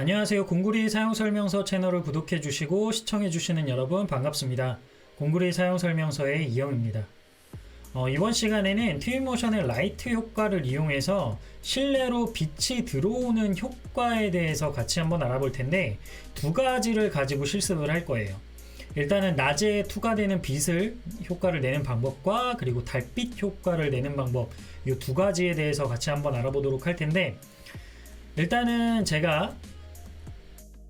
안녕하세요. 공구리 사용설명서 채널을 구독해주시고 시청해주시는 여러분 반갑습니다. 공구리 사용설명서의 이영입니다. 이번 시간에는 트윈모션의 라이트 효과를 이용해서 실내로 빛이 들어오는 효과에 대해서 같이 한번 알아볼 텐데, 두 가지를 가지고 실습을 할 거예요. 일단은 낮에 투과되는 빛을 효과를 내는 방법과 그리고 달빛 효과를 내는 방법, 이 두 가지에 대해서 같이 한번 알아보도록 할 텐데, 일단은 제가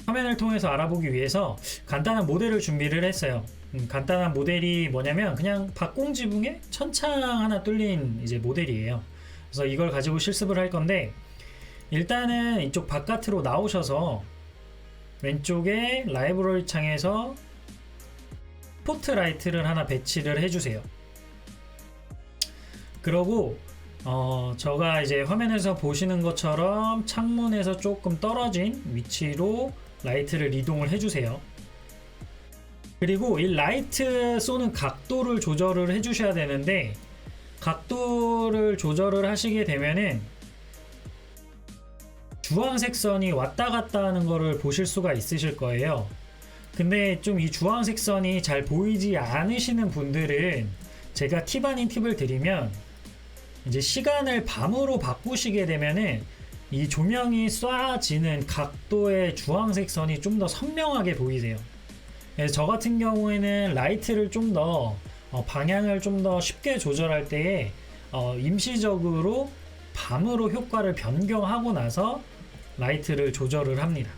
화면을 통해서 알아보기 위해서 간단한 모델을 준비를 했어요. 간단한 모델이 뭐냐면 그냥 박공지붕에 천창 하나 뚫린 이제 모델이에요. 그래서 이걸 가지고 실습을 할 건데, 일단은 이쪽 바깥으로 나오셔서 왼쪽에 라이브러리 창에서 스포트라이트를 하나 배치를 해주세요. 그러고 제가 이제 화면에서 보시는 것처럼 창문에서 조금 떨어진 위치로 라이트를 이동을 해주세요. 그리고 이 라이트 쏘는 각도를 조절을 해주셔야 되는데, 각도를 조절을 하시게 되면은 주황색 선이 왔다 갔다 하는 거를 보실 수가 있으실 거예요. 근데 좀 이 주황색 선이 잘 보이지 않으시는 분들은 제가 팁 아닌 팁을 드리면, 이제 시간을 밤으로 바꾸시게 되면은 이 조명이 쏴지는 각도의 주황색 선이 좀 더 선명하게 보이세요. 그래서 저 같은 경우에는 라이트를 좀 더 방향을 좀 더 쉽게 조절할 때에 임시적으로 밤으로 효과를 변경하고 나서 라이트를 조절을 합니다.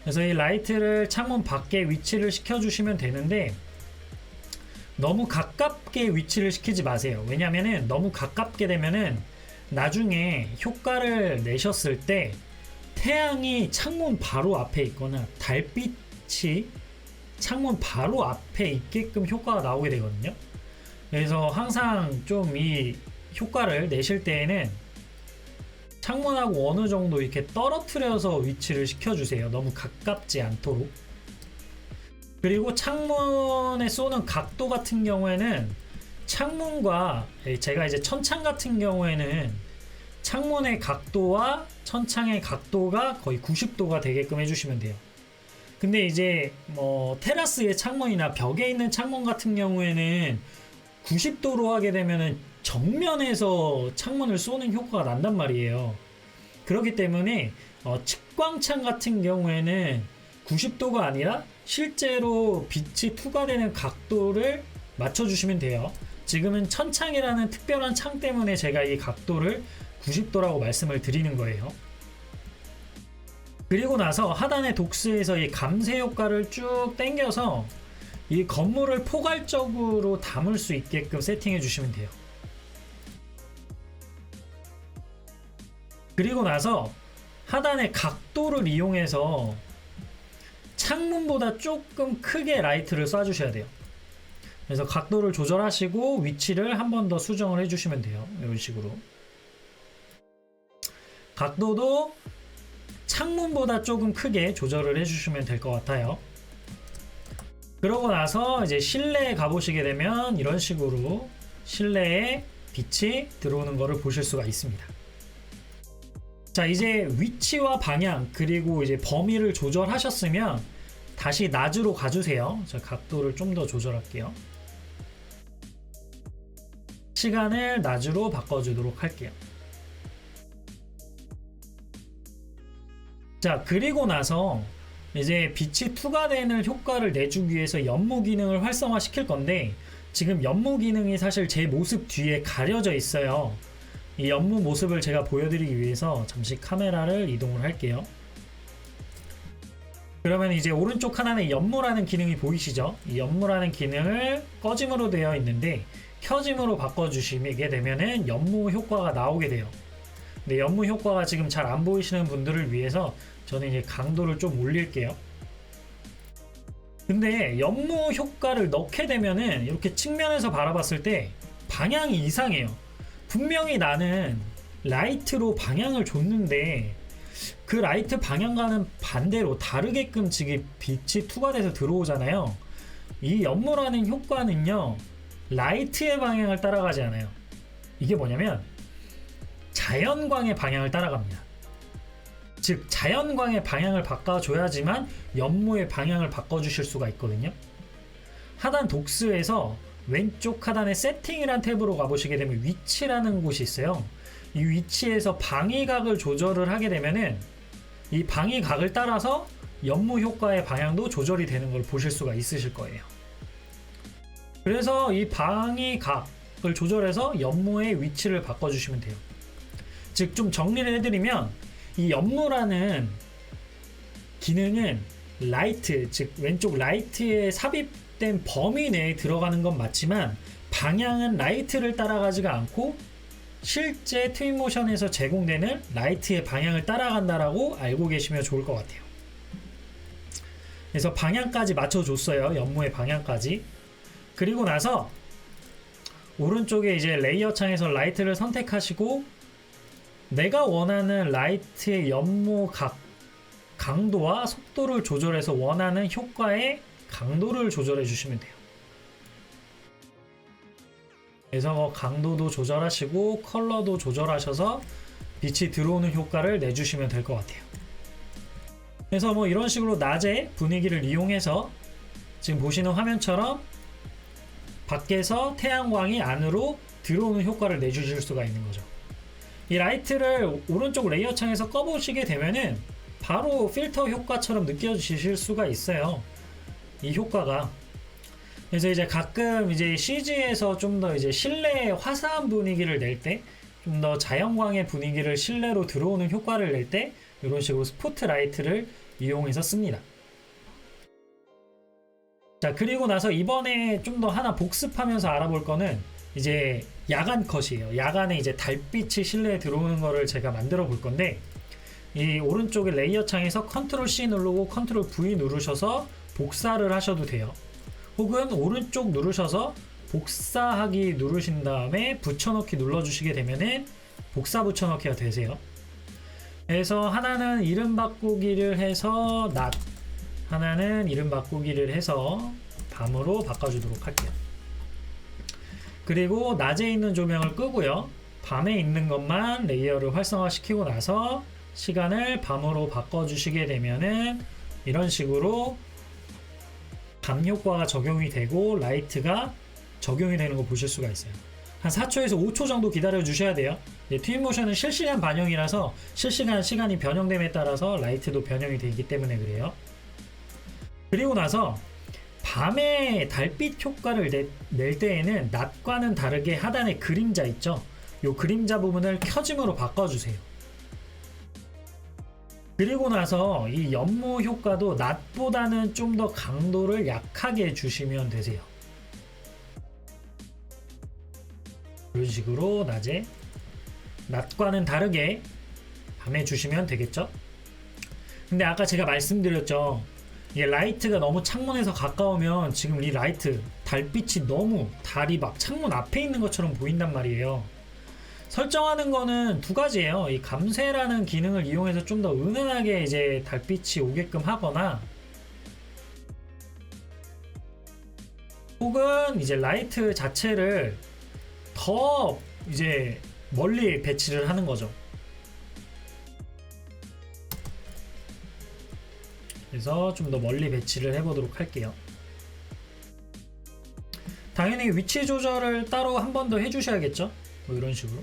그래서 이 라이트를 창문 밖에 위치를 시켜주시면 되는데, 너무 가깝게 위치를 시키지 마세요. 왜냐면은 너무 가깝게 되면은 나중에 효과를 내셨을 때 태양이 창문 바로 앞에 있거나 달빛이 창문 바로 앞에 있게끔 효과가 나오게 되거든요. 그래서 항상 좀 이 효과를 내실 때에는 창문하고 어느 정도 이렇게 떨어뜨려서 위치를 시켜주세요. 너무 가깝지 않도록. 그리고 창문에 쏘는 각도 같은 경우에는 창문과, 제가 이제 천창 같은 경우에는 창문의 각도와 천창의 각도가 거의 90도가 되게끔 해주시면 돼요. 근데 이제 테라스의 창문이나 벽에 있는 창문 같은 경우에는 90도로 하게 되면은 정면에서 창문을 쏘는 효과가 난단 말이에요. 그렇기 때문에 측광창 같은 경우에는 90도가 아니라 실제로 빛이 투과되는 각도를 맞춰주시면 돼요. 지금은 천창이라는 특별한 창 때문에 제가 이 각도를 90도라고 말씀을 드리는 거예요. 그리고 나서 하단의 독스에서 이 감쇄 효과를 쭉 당겨서 이 건물을 포괄적으로 담을 수 있게끔 세팅해 주시면 돼요. 그리고 나서 하단의 각도를 이용해서 창문보다 조금 크게 라이트를 쏴주셔야 돼요. 그래서 각도를 조절하시고 위치를 한 번 더 수정을 해주시면 돼요. 이런 식으로. 각도도 창문보다 조금 크게 조절을 해주시면 될 것 같아요. 그러고 나서 이제 실내에 가보시게 되면 이런 식으로 실내에 빛이 들어오는 것을 보실 수가 있습니다. 자, 이제 위치와 방향 그리고 이제 범위를 조절하셨으면 다시 낮으로 가주세요. 자, 각도를 좀 더 조절할게요. 시간을 낮으로 바꿔주도록 할게요. 자, 그리고 나서 이제 빛이 투과되는 효과를 내주기 위해서 연무 기능을 활성화 시킬 건데, 지금 연무 기능이 사실 제 모습 뒤에 가려져 있어요. 이 연무 모습을 제가 보여드리기 위해서 잠시 카메라를 이동을 할게요. 그러면 이제 오른쪽 하단에 연무라는 기능이 보이시죠? 이 연무라는 기능을 꺼짐으로 되어 있는데 켜짐으로 바꿔주시게 되면은 연무 효과가 나오게 돼요. 근데 연무 효과가 지금 잘 안 보이시는 분들을 위해서 저는 이제 강도를 좀 올릴게요. 근데 연무 효과를 넣게 되면은 이렇게 측면에서 바라봤을 때 방향이 이상해요. 분명히 나는 라이트로 방향을 줬는데 그 라이트 방향과는 반대로 다르게끔 지금 빛이 투과돼서 들어오잖아요. 이 연무라는 효과는요, 라이트의 방향을 따라가지 않아요. 이게 뭐냐면 자연광의 방향을 따라갑니다. 즉 자연광의 방향을 바꿔줘야지만 연모의 방향을 바꿔주실 수가 있거든요. 하단 독스에서 왼쪽 하단에 세팅이란 탭으로 가보시게 되면 위치라는 곳이 있어요. 이 위치에서 방위각을 조절을 하게 되면은 이 방위각을 따라서 연모 효과의 방향도 조절이 되는 걸 보실 수가 있으실 거예요. 그래서 이 방위각을 조절해서 연모의 위치를 바꿔주시면 돼요. 즉 좀 정리를 해드리면 이 연모라는 기능은 라이트, 즉 왼쪽 라이트에 삽입된 범위 내에 들어가는 건 맞지만 방향은 라이트를 따라가지가 않고 실제 트윈모션에서 제공되는 라이트의 방향을 따라간다라고 알고 계시면 좋을 것 같아요. 그래서 방향까지 맞춰줬어요. 연모의 방향까지. 그리고 나서 오른쪽에 이제 레이어 창에서 라이트를 선택하시고 내가 원하는 라이트의 연모 강도와 속도를 조절해서 원하는 효과의 강도를 조절해 주시면 돼요. 그래서 강도도 조절하시고 컬러도 조절하셔서 빛이 들어오는 효과를 내주시면 될 것 같아요. 그래서 뭐 이런 식으로 낮에 분위기를 이용해서 지금 보시는 화면처럼 밖에서 태양광이 안으로 들어오는 효과를 내주실 수가 있는 거죠. 이 라이트를 오른쪽 레이어 창에서 꺼보시게 되면은 바로 필터 효과처럼 느껴지실 수가 있어요. 이 효과가. 그래서 이제 가끔 이제 CG에서 좀 더 이제 실내 화사한 분위기를 낼 때, 좀 더 자연광의 분위기를 실내로 들어오는 효과를 낼 때 이런 식으로 스포트라이트를 이용해서 씁니다. 자, 그리고 나서 이번에 좀 더 하나 복습하면서 알아볼 거는 이제 야간 컷이에요. 야간에 이제 달빛이 실내에 들어오는 거를 제가 만들어 볼 건데, 이 오른쪽에 레이어 창에서 컨트롤 C 누르고 컨트롤 V 누르셔서 복사를 하셔도 돼요. 혹은 오른쪽 누르셔서 복사하기 누르신 다음에 붙여넣기 눌러주시게 되면은 복사 붙여넣기가 되세요. 그래서 하나는 이름 바꾸기를 해서 낮, 하나는 이름 바꾸기를 해서 밤으로 바꿔주도록 할게요. 그리고 낮에 있는 조명을 끄고요. 밤에 있는 것만 레이어를 활성화시키고 나서 시간을 밤으로 바꿔주시게 되면은 이런 식으로 밤 효과가 적용이 되고 라이트가 적용이 되는 거 보실 수가 있어요. 한 4초에서 5초 정도 기다려 주셔야 돼요. 트윈모션은 실시간 반영이라서 실시간 시간이 변형됨에 따라서 라이트도 변형이 되기 때문에 그래요. 그리고 나서 밤에 달빛 효과를 낼 때에는 낮과는 다르게 하단에 그림자 있죠. 이 그림자 부분을 켜짐으로 바꿔주세요. 그리고 나서 이 연모 효과도 낮보다는 좀 더 강도를 약하게 주시면 되세요. 이런 식으로 낮과는 다르게 밤에 주시면 되겠죠. 근데 아까 제가 말씀드렸죠. 이게 라이트가 너무 창문에서 가까우면 지금 이 라이트 달빛이 너무 달이 막 창문 앞에 있는 것처럼 보인단 말이에요. 설정하는 거는 두 가지예요. 이 감쇄라는 기능을 이용해서 좀 더 은은하게 이제 달빛이 오게끔 하거나, 혹은 이제 라이트 자체를 더 이제 멀리 배치를 하는 거죠. 그래서 좀 더 멀리 배치를 해보도록 할게요. 당연히 위치 조절을 따로 한 번 더 해주셔야겠죠. 뭐 이런 식으로.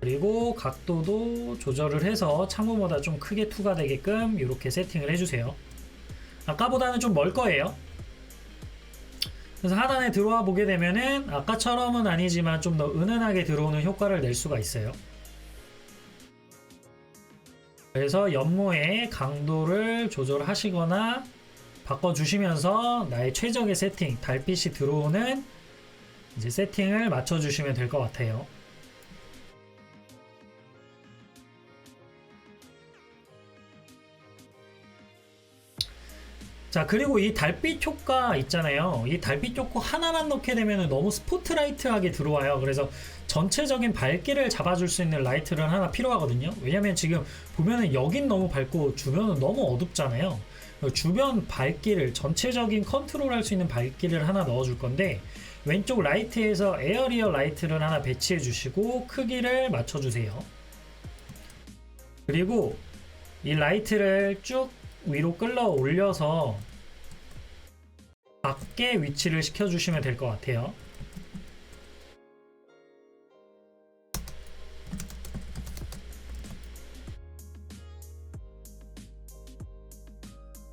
그리고 각도도 조절을 해서 창문보다 좀 크게 투과되게끔 이렇게 세팅을 해주세요. 아까보다는 좀 멀 거예요. 그래서 하단에 들어와 보게 되면은 아까처럼은 아니지만 좀 더 은은하게 들어오는 효과를 낼 수가 있어요. 그래서 연모의 강도를 조절하시거나 바꿔주시면서 나의 최적의 세팅, 달빛이 들어오는 이제 세팅을 맞춰주시면 될 것 같아요. 자, 그리고 이 달빛 효과 있잖아요. 이 달빛 효과 하나만 넣게 되면 너무 스포트라이트하게 들어와요. 그래서 전체적인 밝기를 잡아줄 수 있는 라이트를 하나 필요하거든요. 왜냐면 지금 보면은 여긴 너무 밝고 주변은 너무 어둡잖아요. 주변 밝기를 전체적인 컨트롤할 수 있는 밝기를 하나 넣어줄 건데, 왼쪽 라이트에서 에어리어 라이트를 하나 배치해 주시고 크기를 맞춰주세요. 그리고 이 라이트를 쭉 위로 끌어 올려서 밖에 위치를 시켜주시면 될 것 같아요.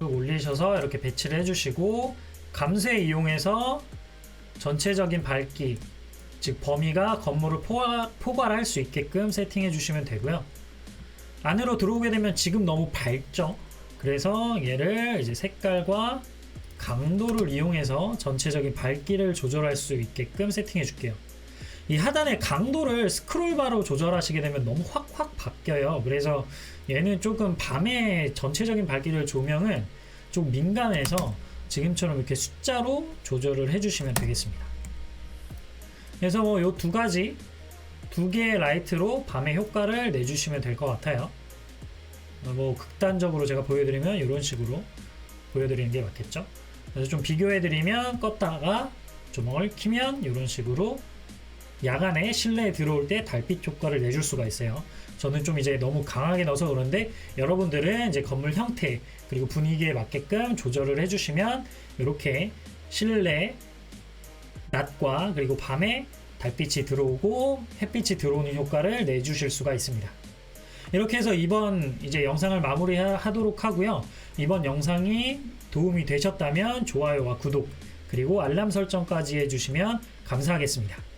올리셔서 이렇게 배치를 해주시고, 감쇄 이용해서 전체적인 밝기, 즉 범위가 건물을 포괄할 수 있게끔 세팅해 주시면 되고요. 안으로 들어오게 되면 지금 너무 밝죠? 그래서 얘를 이제 색깔과 강도를 이용해서 전체적인 밝기를 조절할 수 있게끔 세팅해 줄게요. 이 하단의 강도를 스크롤바로 조절하시게 되면 너무 확 바뀌어요. 그래서 얘는 조금 밤에 전체적인 밝기를 조명은 좀 민감해서 지금처럼 이렇게 숫자로 조절을 해주시면 되겠습니다. 그래서 뭐 요 두 개의 라이트로 밤의 효과를 내주시면 될 것 같아요. 뭐 극단적으로 제가 보여드리면 이런 식으로 보여드리는 게 맞겠죠. 그래서 좀 비교해드리면 껐다가 조명을 켜면 이런 식으로 야간에 실내에 들어올 때 달빛 효과를 내줄 수가 있어요. 저는 좀 이제 너무 강하게 넣어서 그런데 여러분들은 이제 건물 형태 그리고 분위기에 맞게끔 조절을 해주시면 이렇게 실내 낮과 그리고 밤에 달빛이 들어오고 햇빛이 들어오는 효과를 내주실 수가 있습니다. 이렇게 해서 이번 이제 영상을 마무리하도록 하고요. 이번 영상이 도움이 되셨다면 좋아요와 구독 그리고 알람 설정까지 해주시면 감사하겠습니다.